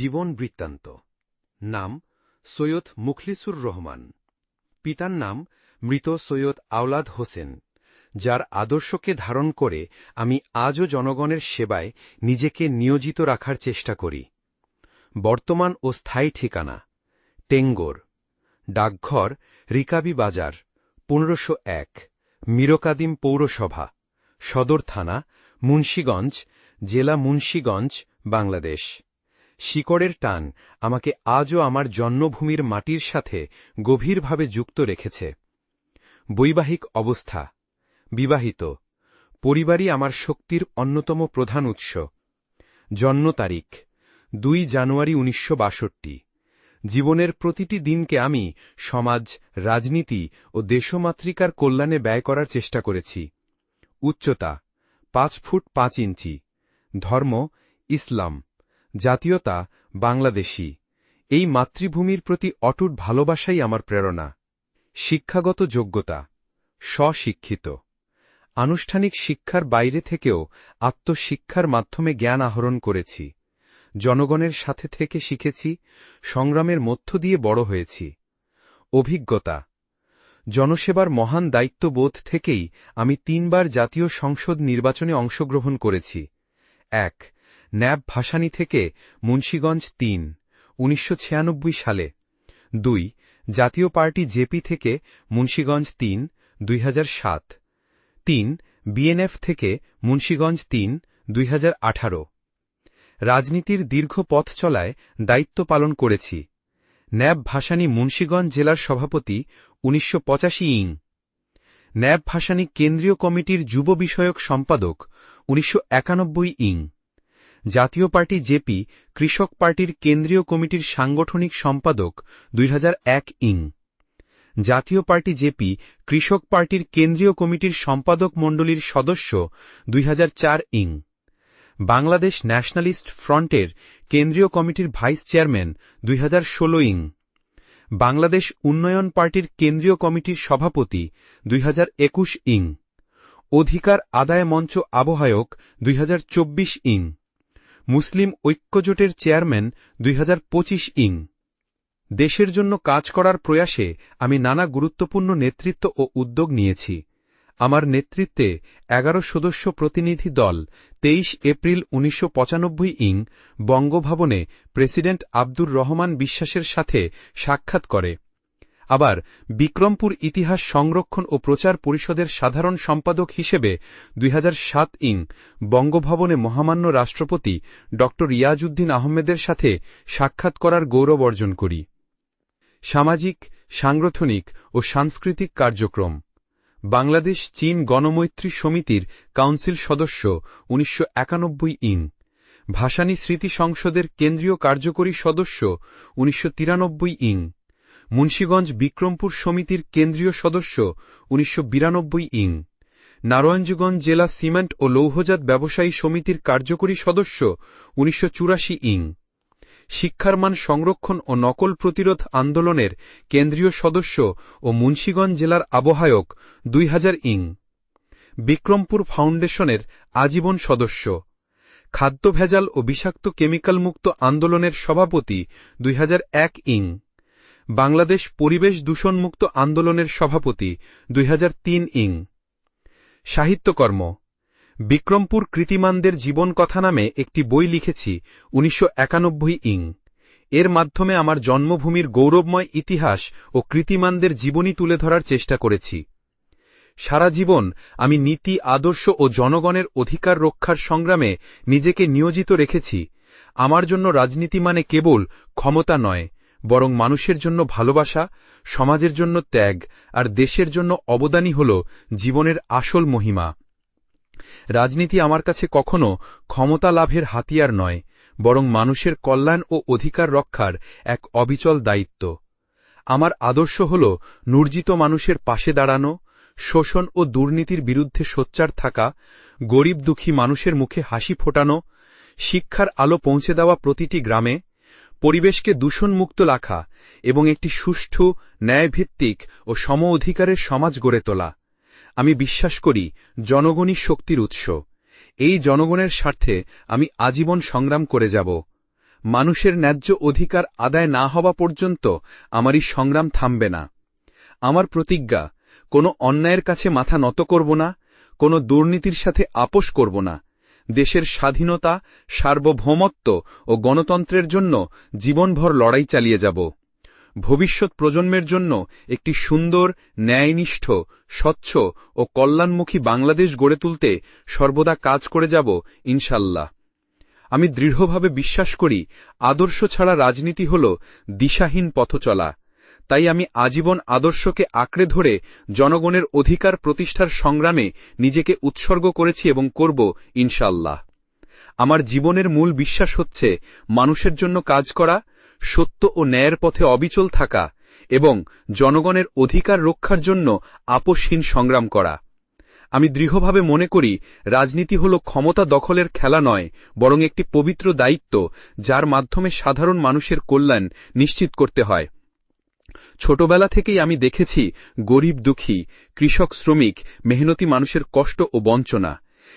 জীবন বৃত্তান্ত। নাম সৈয়দ মুখলিসুর রহমান। পিতার নাম মৃত সৈয়দ আওলাদ হোসেন, যার আদর্শকে ধারণ করে আমি আজও জনগণের সেবায় নিজেকে নিয়োজিত রাখার চেষ্টা করি। বর্তমান ও স্থায়ী ঠিকানা টেঙ্গোর, ডাকঘর রিকাবি বাজার 1501, মীরকাদিম পৌরসভা, সদর থানা মুন্সীগঞ্জ, জেলা মুন্সীগঞ্জ, বাংলাদেশ। শিকড়ের টান আমাকে আজও আমার জন্মভূমির মাটির সাথে গভীরভাবে যুক্ত রেখেছে। বৈবাহিক অবস্থা বিবাহিত। পরিবারই আমার শক্তির অন্যতম প্রধান উৎস। জন্ম তারিখ 2 জানুয়ারি 1962। জীবনের প্রতিটি দিনকে আমি সমাজ, রাজনীতি ও দেশমাতৃকার কল্যাণে ব্যয় করার চেষ্টা করেছি। উচ্চতা 5 ফুট 5 ইঞ্চি। ধর্ম ইসলাম। জাতীয়তা বাংলাদেশী। এই মাতৃভূমির প্রতি অটুট ভালোবাসাই আমার প্রেরণা। শিক্ষাগত যোগ্যতা স্বশিক্ষিত। আনুষ্ঠানিক শিক্ষার বাইরে থেকেও আত্মশিক্ষার মাধ্যমে জ্ঞান আহরণ করেছি। জনগণের সাথে থেকে শিখেছি, সংগ্রামের মধ্য দিয়ে বড় হয়েছি। অভিজ্ঞতা জনসেবার মহান দায়িত্ববোধ থেকেই আমি 3 বার জাতীয় সংসদ নির্বাচনে অংশগ্রহণ করেছি। 1. ন্যাব ভাসানী থেকে মুন্সীগঞ্জ 3, 1996 সালে। 2. জাতীয় পার্টি জেপি থেকে মুন্সীগঞ্জ 3, 2007। 3. বিএনএফ থেকে মুন্সীগঞ্জ 3, 2018। রাজনীতির দীর্ঘ পথ চলায় দায়িত্ব পালন করেছি। ন্যাব ভাসানী মুন্সীগঞ্জ জেলার সভাপতি 1985। ন্যাব ভাসানী কেন্দ্রীয় কমিটির যুব বিষয়ক সম্পাদক 1991। জাতীয় পার্টি জেপি কৃষক পার্টির কেন্দ্রীয় কমিটির সাংগঠনিক সম্পাদক 2001। জাতীয় পার্টি জেপি কৃষক পার্টির কেন্দ্রীয় কমিটির সম্পাদক মণ্ডলীর সদস্য 2004। বাংলাদেশ ন্যাশনালিস্ট ফ্রন্টের কেন্দ্রীয় কমিটির ভাইস চেয়ারম্যান 2016। বাংলাদেশ উন্নয়ন পার্টির কেন্দ্রীয় কমিটির সভাপতি 2021। অধিকার আদায় মঞ্চ আহ্বায়ক 2024। মুসলিম ঐক্যজোটের চেয়ারম্যান 2025। দেশের জন্য কাজ করার প্রয়াসে আমি নানা গুরুত্বপূর্ণ নেতৃত্ব ও উদ্যোগ নিয়েছি। আমার নেতৃত্বে 11 সদস্য প্রতিনিধি দল 23 এপ্রিল 1995 বঙ্গভবনে প্রেসিডেন্ট আব্দুর রহমান বিশ্বাসের সাথে সাক্ষাৎ করে। আবার বিক্রমপুর ইতিহাস সংরক্ষণ ও প্রচার পরিষদের সাধারণ সম্পাদক হিসেবে 2007 বঙ্গভবনে মহামান্য রাষ্ট্রপতি ড ইয়াজউদ্দিন আহমেদের সাথে সাক্ষাৎ করার গৌরব অর্জন করি। সামাজিক, সাংগঠনিক ও সাংস্কৃতিক কার্যক্রম বাংলাদেশ চীন গণমৈত্রী সমিতির কাউন্সিল সদস্য 1991। ভাসানী স্মৃতি সংসদের কেন্দ্রীয় কার্যকরী সদস্য 1993। মুন্সীগঞ্জ বিক্রমপুর সমিতির কেন্দ্রীয় সদস্য 1992। নারায়ণগঞ্জ জেলা সিমেন্ট ও লৌহজাত ব্যবসায়ী সমিতির কার্যকরী সদস্য 1984। শিক্ষার মান সংরক্ষণ ও নকল প্রতিরোধ আন্দোলনের কেন্দ্রীয় সদস্য ও মুন্সীগঞ্জ জেলার আহ্বায়ক 2000। বিক্রমপুর ফাউন্ডেশনের আজীবন সদস্য। খাদ্য ভেজাল ও বিষাক্ত কেমিক্যাল মুক্ত আন্দোলনের সভাপতি 2001। বাংলাদেশ পরিবেশ দূষণ মুক্ত আন্দোলনের সভাপতি 2003। সাহিত্যকর্ম বিক্রমপুর কৃতিমানদের জীবনকথা নামে একটি বই লিখেছি 1991। এর মাধ্যমে আমার জন্মভূমির গৌরবময় ইতিহাস ও কৃতিমানদের জীবনী তুলে ধরার চেষ্টা করেছি। সারা জীবন আমি নীতি, আদর্শ ও জনগণের অধিকার রক্ষার সংগ্রামে নিজেকে নিয়োজিত রেখেছি। আমার জন্য রাজনীতি মানে কেবল ক্ষমতা নয়, বরং মানুষের জন্য ভালোবাসা, সমাজের জন্য ত্যাগ আর দেশের জন্য অবদানই হল জীবনের আসল মহিমা। রাজনীতি আমার কাছে কখনো ক্ষমতা লাভের হাতিয়ার নয়, বরং মানুষের কল্যাণ ও অধিকার রক্ষার এক অবিচল দায়িত্ব। আমার আদর্শ হল নির্যাতিত মানুষের পাশে দাঁড়ানো, শোষণ ও দুর্নীতির বিরুদ্ধে সোচ্চার থাকা, গরিব দুঃখী মানুষের মুখে হাসি ফোটানো, শিক্ষার আলো পৌঁছে দেওয়া প্রতিটি গ্রামে, পরিবেশকে দূষণমুক্ত রাখা এবং একটি সুষ্ঠু, ন্যায়ভিত্তিক ও সম অধিকারের সমাজ গড়ে তোলা। আমি বিশ্বাস করি জনগণই শক্তির উৎস। এই জনগণের স্বার্থে আমি আজীবন সংগ্রাম করে যাব। মানুষের ন্যায্য অধিকার আদায় না হওয়া পর্যন্ত আমারই সংগ্রাম থামবে না। আমার প্রতিজ্ঞা, কোনো অন্যায়ের কাছে মাথা নত করব না, কোনো দুর্নীতির সাথে আপোষ করব না। দেশের স্বাধীনতা, সার্বভৌমত্ব ও গণতন্ত্রের জন্য জীবনভর লড়াই চালিয়ে যাব। ভবিষ্যৎ প্রজন্মের জন্য একটি সুন্দর, ন্যায়নিষ্ঠ, স্বচ্ছ ও কল্যাণমুখী বাংলাদেশ গড়ে তুলতে সর্বদা কাজ করে যাব ইনশাল্লাহ। আমি দৃঢ়ভাবে বিশ্বাস করি, আদর্শ ছাড়া রাজনীতি হল দিশাহীন পথচলা। তাই আমি আজীবন আদর্শকে আঁকড়ে ধরে জনগণের অধিকার প্রতিষ্ঠার সংগ্রামে নিজেকে উৎসর্গ করেছি এবং করব ইনশাল্লাহ। আমার জীবনের মূল বিশ্বাস হচ্ছে মানুষের জন্য কাজ করা, সত্য ও ন্যায়ের পথে অবিচল থাকা এবং জনগণের অধিকার রক্ষার জন্য আপোষহীন সংগ্রাম করা। আমি দৃঢ়ভাবে মনে করি, রাজনীতি হল ক্ষমতা দখলের খেলা নয়, বরং একটি পবিত্র দায়িত্ব, যার মাধ্যমে সাধারণ মানুষের কল্যাণ নিশ্চিত করতে হয়। ছোটবেলা থেকেই আমি দেখেছি গরিব দুঃখী, কৃষক শ্রমিক, মেহনতি মানুষের কষ্ট ও বঞ্চনা।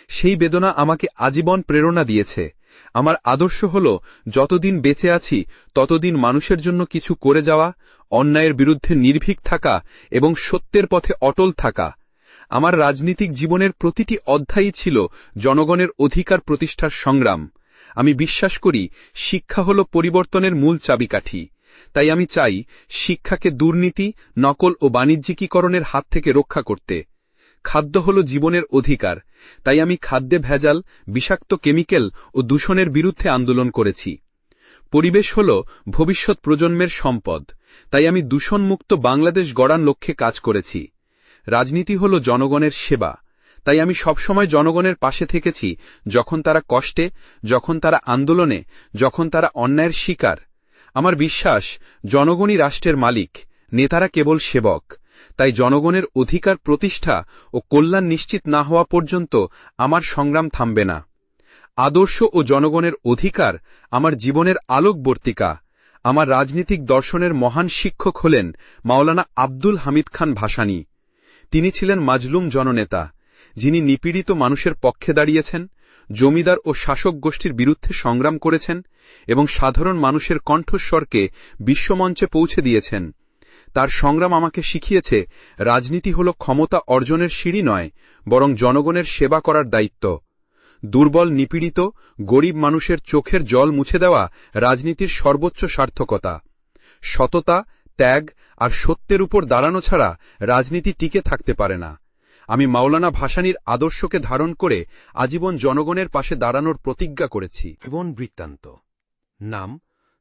সেই বেদনা আমাকে আজীবন প্রেরণা দিয়েছে। আমার আদর্শ হল, যতদিন বেঁচে আছি ততদিন মানুষের জন্য কিছু করে যাওয়া, অন্যায়ের বিরুদ্ধে নির্ভীক থাকা এবং সত্যের পথে অটল থাকা। আমার রাজনীতিক জীবনের প্রতিটি অধ্যায়ই ছিল জনগণের অধিকার প্রতিষ্ঠার সংগ্রাম। আমি বিশ্বাস করি, শিক্ষা হল পরিবর্তনের মূল চাবিকাঠি। তাই আমি চাই শিক্ষাকে দুর্নীতি, নকল ও বাণিজ্যিকীকরণের হাত থেকে রক্ষা করতে। খাদ্য হল জীবনের অধিকার, তাই আমি খাদ্যে ভেজাল, বিষাক্ত কেমিক্যাল ও দূষণের বিরুদ্ধে আন্দোলন করেছি। পরিবেশ হল ভবিষ্যৎ প্রজন্মের সম্পদ, তাই আমি দূষণমুক্ত বাংলাদেশ গড়ার লক্ষ্যে কাজ করেছি। রাজনীতি হল জনগণের সেবা, তাই আমি সবসময় জনগণের পাশে থেকেছি, যখন তারা কষ্টে, যখন তারা আন্দোলনে, যখন তারা অন্যায়ের শিকার। আমার বিশ্বাস, জনগণই রাষ্ট্রের মালিক, নেতারা কেবল সেবক। তাই জনগণের অধিকার প্রতিষ্ঠা ও কল্যাণ নিশ্চিত না হওয়া পর্যন্ত আমার সংগ্রাম থামবে না। আদর্শ ও জনগণের অধিকার আমার জীবনের আলোকবর্তিকা। আমার রাজনীতিক দর্শনের মহান শিক্ষক হলেন মাওলানা আব্দুল হামিদ খান ভাসানী। তিনি ছিলেন মাজলুম জননেতা, যিনি নিপীড়িত মানুষের পক্ষে দাঁড়িয়েছেন, জমিদার ও শাসক গোষ্ঠীর বিরুদ্ধে সংগ্রাম করেছেন এবং সাধারণ মানুষের কণ্ঠস্বরকে বিশ্বমঞ্চে পৌঁছে দিয়েছেন। তার সংগ্রাম আমাকে শিখিয়েছে, রাজনীতি হল ক্ষমতা অর্জনের সিঁড়ি নয়, বরং জনগণের সেবা করার দায়িত্ব। দুর্বল, নিপীড়িত, গরিব মানুষের চোখের জল মুছে দেওয়া রাজনীতির সর্বোচ্চ সার্থকতা। সততা, ত্যাগ আর সত্যের উপর দাঁড়ানো ছাড়া রাজনীতি টিকে থাকতে পারে না। আমি মাওলানা ভাসানীর আদর্শকে ধারণ করে আজীবন জনগণের পাশে দাঁড়ানোর প্রতিজ্ঞা করেছি। জীবন বৃত্তান্ত। নাম